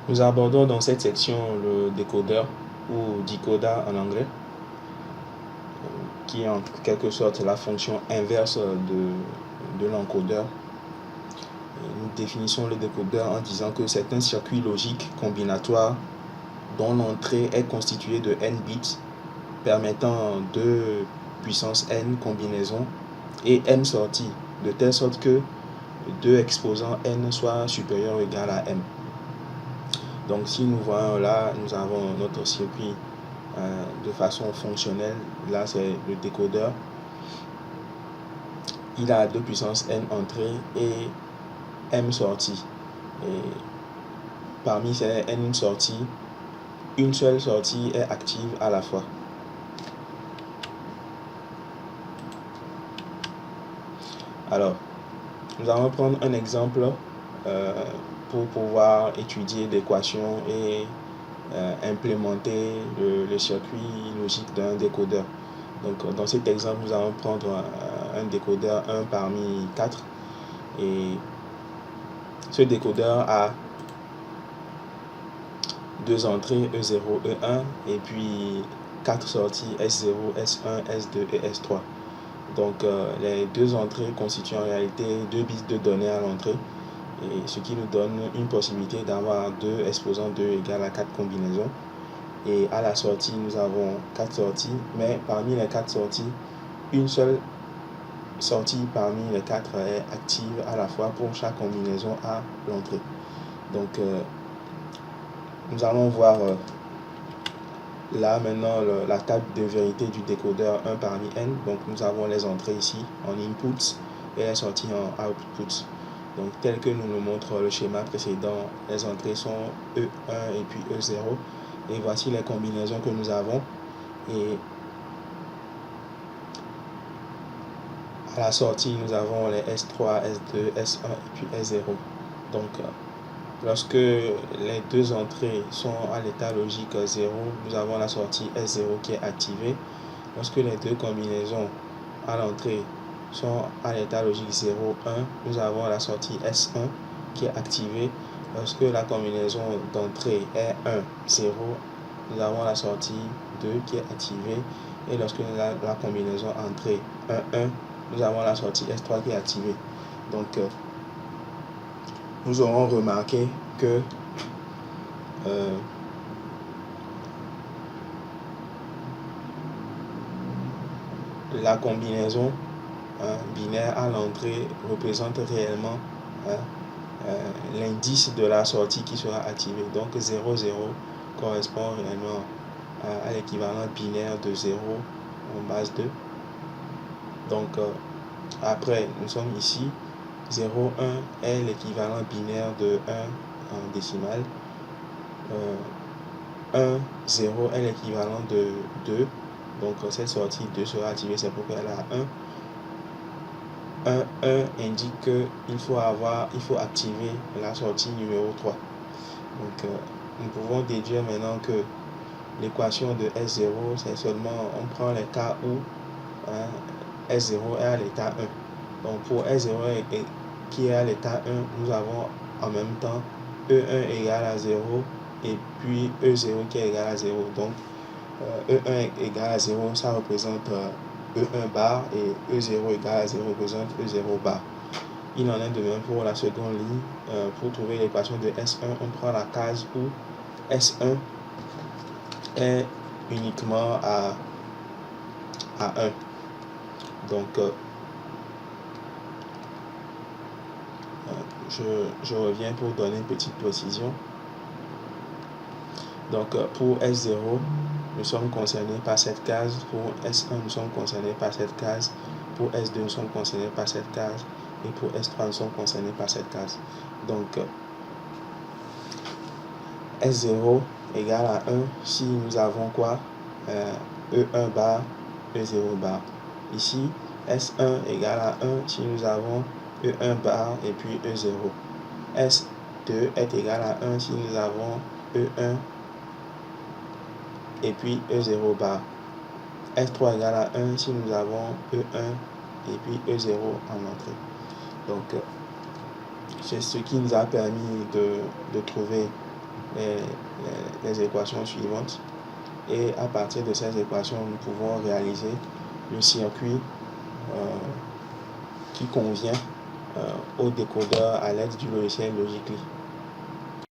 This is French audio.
Nous abordons dans cette section le décodeur ou decoder en anglais, qui est en quelque sorte la fonction inverse de l'encodeur. Nous définissons le décodeur en disant que c'est un circuit logique combinatoire dont l'entrée est constituée de n bits permettant 2 puissance n combinaisons et m sorties, de telle sorte que 2 exposants n soit supérieur ou égal à m. Donc si nous voyons là, nous avons notre circuit de façon fonctionnelle. Là c'est le décodeur. Il a 2 puissance n entrées et m sorties. Et parmi ces n sorties, une seule sortie est active à la fois. Alors, nous allons prendre un exemple pour pouvoir étudier l'équation et implémenter le circuit logique d'un décodeur. Donc, dans cet exemple, nous allons prendre un décodeur 1 parmi 4. Et ce décodeur a 2 entrées E0, E1 et puis 4 sorties S0, S1, S2 et S3. Donc les 2 entrées constituent en réalité 2 bits de données à l'entrée, et ce qui nous donne une possibilité d'avoir 2 exposants 2 égale à 4 combinaisons. Et à la sortie, nous avons 4 sorties, mais parmi les 4 sorties, une seule sortie parmi les 4 est active à la fois pour chaque combinaison à l'entrée. Donc nous allons voir là maintenant la table de vérité du décodeur 1 parmi n. Donc nous avons les entrées ici en inputs et les sorties en outputs. Donc tel que nous le montre le schéma précédent, les entrées sont E1 et puis E0. Et voici les combinaisons que nous avons. Et à la sortie, nous avons les S3, S2, S1 et puis S0. Donc lorsque les 2 entrées sont à l'état logique 0, nous avons la sortie S0 qui est activée. Lorsque les 2 combinaisons à l'entrée sont à l'état logique 0, 1, nous avons la sortie S1 qui est activée. Lorsque la combinaison d'entrée est 1, 0, nous avons la sortie 2 qui est activée. Et lorsque la combinaison entrée 1, 1, nous avons la sortie S3 qui est activée. Donc, nous aurons remarqué que la combinaison binaire à l'entrée représente réellement l'indice de la sortie qui sera activée. Donc 0, 0 correspond réellement à l'équivalent binaire de 0 en base 2. Donc après, nous sommes ici. 0, 1 est l'équivalent binaire de 1 en décimale. 1, 0 est l'équivalent de 2. Donc cette sortie 2 sera activée, c'est pourquoi elle a 1. 1 indique qu'il faut activer la sortie numéro 3. Donc nous pouvons déduire maintenant que l'équation de S0, c'est seulement, on prend les cas où S0 est à l'état 1. Donc pour S0 qui est à l'état 1, nous avons en même temps E1 égale à 0 et puis E0 qui est égal à 0. Donc E1 égale à 0, ça représente E1 bar, et E0 égale à 0 représente E0 bar. Il en est de même pour la seconde ligne. Pour trouver l'équation de S1, on prend la case où S1 est uniquement à 1. Donc je reviens pour donner une petite précision. Donc pour S0, nous sommes concernés par cette case. Pour S1, nous sommes concernés par cette case. Pour S2, nous sommes concernés par cette case. Et pour S3, nous sommes concernés par cette case. Donc S0 égale à 1 si nous avons quoi? E1 bar, E0 bar. Ici, S1 égale à 1 si nous avons E1 bar et puis E0. S2 est égal à 1 si nous avons E1 et puis E0 bar. S3 égale à 1 si nous avons E1 et puis E0 en entrée. Donc, c'est ce qui nous a permis de trouver les, les équations suivantes. Et à partir de ces équations, nous pouvons réaliser le circuit qui convient au décodeur à l'aide du logiciel Logicly.